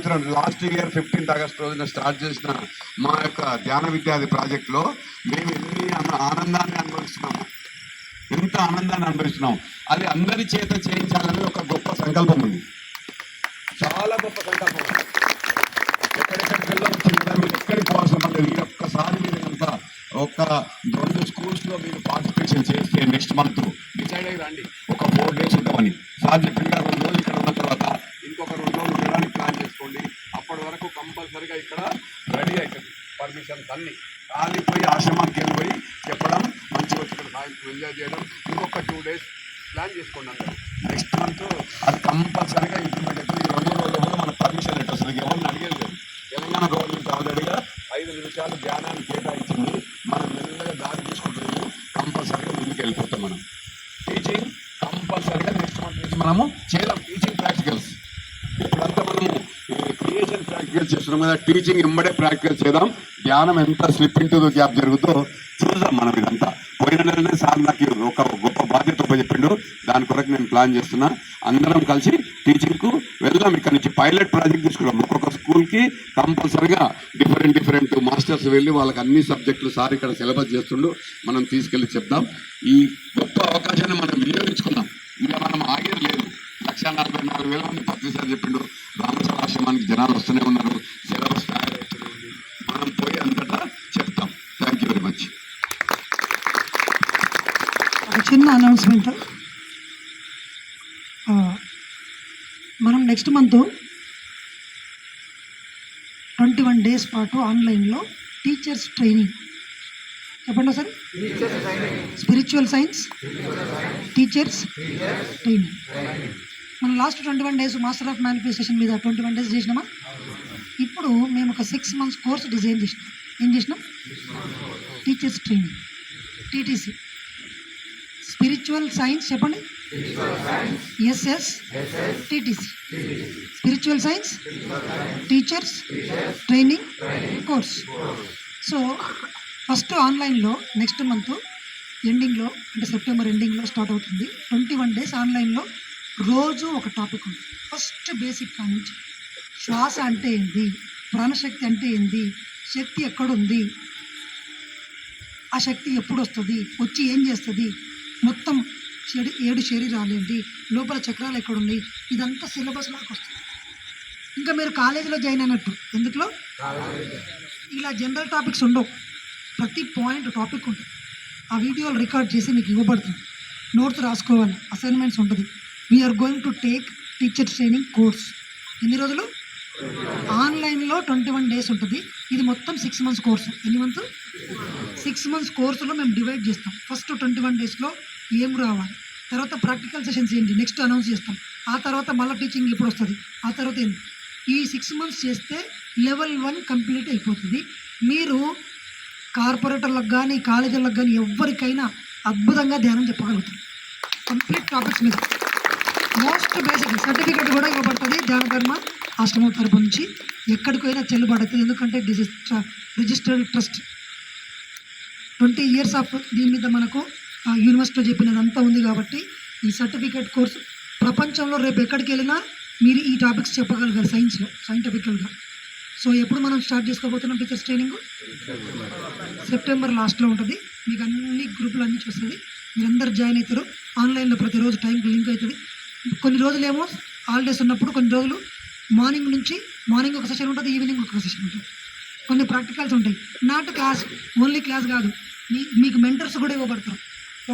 సంవత్సరం last year 15th August రోజున start చేసిన మా యొక్క ధ్యాన విద్యార్థి ప్రాజెక్టులో మేము ఎన్ని ఆనందాన్ని అనుభవిస్తున్నాము, ఎంత ఆనందాన్ని అనుభవిస్తున్నాం. అది అందరి చేత చేయించాలని ఒక గొప్ప సంకల్పం ఉంది, చాలా గొప్ప సంకల్పం ఉంది. ఎక్కడెక్కడికి వెళ్ళవచ్చు కదా, మీరు ఎక్కడికి పోవాల్సిన పర్లేదు. ఈ ఒక్కసారి మీరు కనుక ఒక 2 స్కూల్స్లో మీరు పార్టిసిపేషన్ చేస్తే నెక్స్ట్ మంత్ డిసైడ్ అయ్యి రండి. ఒక 4 days ఉంటామని సార్ చెప్పిందిగా, 2 రోజులు ఇక్కడ ఉన్న తర్వాత ఇంకొక 2 రోజులు ఉండడానికి ప్లాన్ చేసుకోండి. అప్పటి వరకు కంపల్సరీగా ఇక్కడ రెడీ అవుతుంది పర్మిషన్స్ అన్ని. కాలిపోయి ఆశ్రమానికి వెళ్ళిపోయి చెప్పడం, మంచిగా వచ్చి ఇక్కడ సాయంత్రం ఎంజాయ్ చేయడం. ఇంకొక 2 days ప్లాన్ చేసుకోండి అందరూ. నెక్స్ట్ మంత్ అది కంపల్సరీగా ఇంప్లిమెంట్ అవుతుంది. ఈ 2 రోజుల్లో మన పర్మిషన్ లెటర్ వస్తుంది. ఎవరిని అడిగేది లేదు. తెలంగాణ గవర్నమెంట్ ఆల్రెడీగా 5 నిమిషాలు ధ్యానాన్ని కేటాయించింది. మనం మెల్లగా దారి తీసుకుంటున్నాము. కంపల్సరీగా ముందుకు వెళ్ళిపోతాం. మనం టీచింగ్ కంపల్సరీగా నెక్స్ట్ మంత్ నుంచి మనము చేద్దాం. టీచింగ్ ప్రాక్టికల్స్ ఇప్పుడంతా మనము క్రియేషన్ ప్రాక్టికల్స్ చేస్తున్నాం కదా, టీచింగ్ ఎంబడే ప్రాక్టికల్ చేద్దాం. ధ్యానం ఎంత స్లిప్ ఇంటూ ద గ్యాప్ జరుగుతుందో చూద్దాం మనం. ఇదంతా పోయిన నెలనే సార్ నాకు ఒక గొప్ప బాధ్యత చెప్పిండు. దాని కొరకు నేను ప్లాన్ చేస్తున్నా. అందరం కలిసి టీచింగ్కు వెళ్దాం. ఇక్కడ నుంచి పైలట్ ప్రాజెక్ట్ తీసుకున్నాం. ఒక్కొక్క స్కూల్కి కంపల్సరీగా డిఫరెంట్ మాస్టర్స్ వెళ్ళి వాళ్ళకి అన్ని సబ్జెక్టులు సార్ ఇక్కడ సిలబస్ చేస్తుండు. మనం తీసుకెళ్ళి చెప్దాం. ఈ గొప్ప అవకాశాన్ని మనం వినియోగించుకున్నాం. ఇంకా మనం ఆగేది లేదు. 1,44,000 మంది ప్రతిసారి చెప్పిండు. రామచంద్రాశ్రమానికి జనాలు వస్తూనే ఉన్నారు. సిలబస్ తయారైతూనే ఉంది. మనం పోయి అంతటా చెప్తాం. Thank you very much. ఒక చిన్న అనౌన్స్మెంట్. మనం నెక్స్ట్ మంత్ 21 days పాటు ఆన్లైన్లో టీచర్స్ ట్రైనింగ్, చెప్పండి sir, spiritual science teachers training. మనం last 21 days master of manifestation మీద 21 days చేసినామా. ఇప్పుడు మేము ఒక 6 months కోర్స్ డిజైన్ చేసినాం. ఏం చేసినాం? Teachers training, TTC. Spiritual science చెప్పండి, SS TTC, spiritual science teachers training course. So first ఆన్లైన్లో నెక్స్ట్ మంత్ ఎండింగ్లో, అంటే సెప్టెంబర్ ఎండింగ్లో స్టార్ట్ అవుతుంది. 21 days ఆన్లైన్లో రోజు ఒక టాపిక్ ఉంది. ఫస్ట్ బేసిక్ కానించి శ్వాస అంటే ఏంది, ప్రాణశక్తి అంటే ఏంది, శక్తి ఎక్కడుంది, ఆ శక్తి ఎప్పుడు వస్తుంది, వచ్చి ఏం చేస్తుంది, మొత్తం 7 శరీరాలు ఏంటి, లోపల చక్రాలు ఎక్కడున్నాయి, ఇదంతా సిలబస్ లాగా వస్తుంది. ఇంకా మీరు కాలేజీలో జాయిన్ అయినట్టు. ఎందుకులో ఇలా జనరల్ టాపిక్స్ ఉండవు. ప్రతి పాయింట్ టాపిక్ ఉంటుంది. ఆ వీడియోలు రికార్డ్ చేసి మీకు ఇవ్వబడుతుంది. నోట్స్ రాసుకోవాలి, అసైన్మెంట్స్ ఉంటుంది. We are going to take teacher training course. ఎన్ని రోజులు? ఆన్లైన్లో 21 days ఉంటుంది. ఇది మొత్తం 6 months కోర్సు. ఎన్ని మంత్స్? 6 months కోర్సులో మేము డివైడ్ చేస్తాం. ఫస్ట్ 21 daysలో ఏం రావాలి, తర్వాత ప్రాక్టికల్ సెషన్స్ ఏంటి నెక్స్ట్ అనౌన్స్ చేస్తాం. ఆ తర్వాత మళ్ళీ టీచింగ్ ఎప్పుడు వస్తుంది, ఆ తర్వాత ఏంటి. ఈ 6 months చేస్తే లెవెల్ 1 కంప్లీట్ అయిపోతుంది. మీరు కార్పొరేటర్లకు కానీ కాలేజీలకు కానీ ఎవరికైనా అద్భుతంగా ధ్యానం చెప్పగలుగుతారు. కంప్లీట్ టాపిక్స్ మీద మోస్ట్ బేసిక్ సర్టిఫికేట్ కూడా ఇవ్వబడుతుంది. ధ్యాన ధర్మ ఆశ్రమం తరపు నుంచి ఎక్కడికైనా చెల్లుబాటు అవుతుంది. ఎందుకంటే this is registered trust. 20 years of దీని మీద మనకు యూనివర్సిటీలో చెప్పినదంతా ఉంది. కాబట్టి ఈ సర్టిఫికేట్ కోర్సు ప్రపంచంలో రేపు ఎక్కడికి వెళ్ళినా మీరు ఈ టాపిక్స్ చెప్పగలగాలి సైన్స్లో, సైంటిఫికల్గా. సో ఎప్పుడు మనం స్టార్ట్ చేసుకోబోతున్నాం టీచర్స్ ట్రైనింగ్? సెప్టెంబర్ లాస్ట్లో ఉంటుంది. మీకు అన్ని గ్రూపులు అన్నీ చూస్తుంది. మీరందరూ జాయిన్ అవుతారు. ఆన్లైన్లో ప్రతిరోజు టైంకి లింక్ అవుతుంది. కొన్ని రోజులేమో హాలిడేస్ ఉన్నప్పుడు, కొన్ని రోజులు మార్నింగ్ ఒక సెషన్ ఉంటుంది, ఈవినింగ్ ఒక సెషన్ ఉంటుంది. కొన్ని ప్రాక్టికల్స్ ఉంటాయి. నాట్ క్లాస్, ఓన్లీ క్లాస్ కాదు. మీకు మెంటర్స్ కూడా ఇవ్వబడతారు.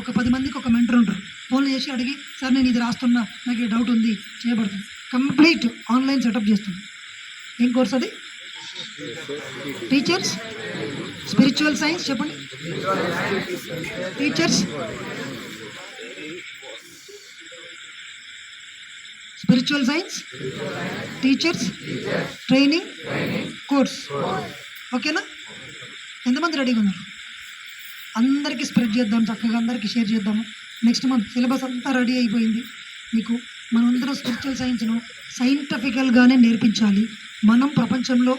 ఒక 10 మందికి ఒక మెంటర్ ఉంటారు. ఫోన్ చేసి అడిగి, సార్ నేను ఇది రాస్తున్నా, నాకు ఈ డౌట్ ఉంది, చేయబడుతుంది. కంప్లీట్ ఆన్లైన్ సెటప్ చేస్తుంది. ఏం కోర్స్ అది? టీచర్స్ స్పిరిచువల్ సైన్స్ చెప్పండి, teachers spiritual science teachers training course. ఓకేనా? ఎంతమంది రెడీగా ఉన్నారు? అందరికీ స్ప్రెడ్ చేద్దాం, చక్కగా అందరికీ షేర్ చేద్దాము. నెక్స్ట్ మంత్ సిలబస్ అంతా రెడీ అయిపోయింది. మీకు మనందరం స్పిరిచువల్ సైన్స్ను సైంటిఫికల్గానే నేర్పించాలి. మనం ప్రపంచంలో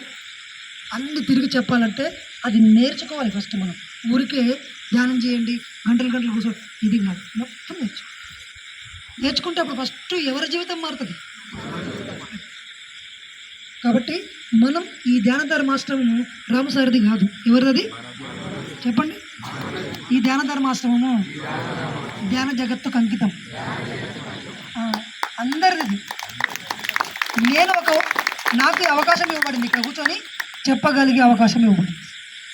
అన్ని తిరిగి చెప్పాలంటే అది నేర్చుకోవాలి. ఫస్ట్ మనం ఊరికే ధ్యానం చేయండి, గంటలు కూర్చో, ఇది కాదు. మొత్తం నేర్చుకుంటే అప్పుడు ఫస్ట్ ఎవరి జీవితం మారుతుంది. కాబట్టి మనం ఈ ధ్యానధార మాస్టరము రామసారథి కాదు, ఎవరిది చెప్పండి. ఈ ధ్యానధార మాస్టరము ధ్యాన జగత్తుకు అంకితం, అందరిది. నాకు అవకాశం ఇవ్వబడింది, ఇక్కడ కూర్చొని చెప్పగలిగే అవకాశం ఇవ్వబడింది.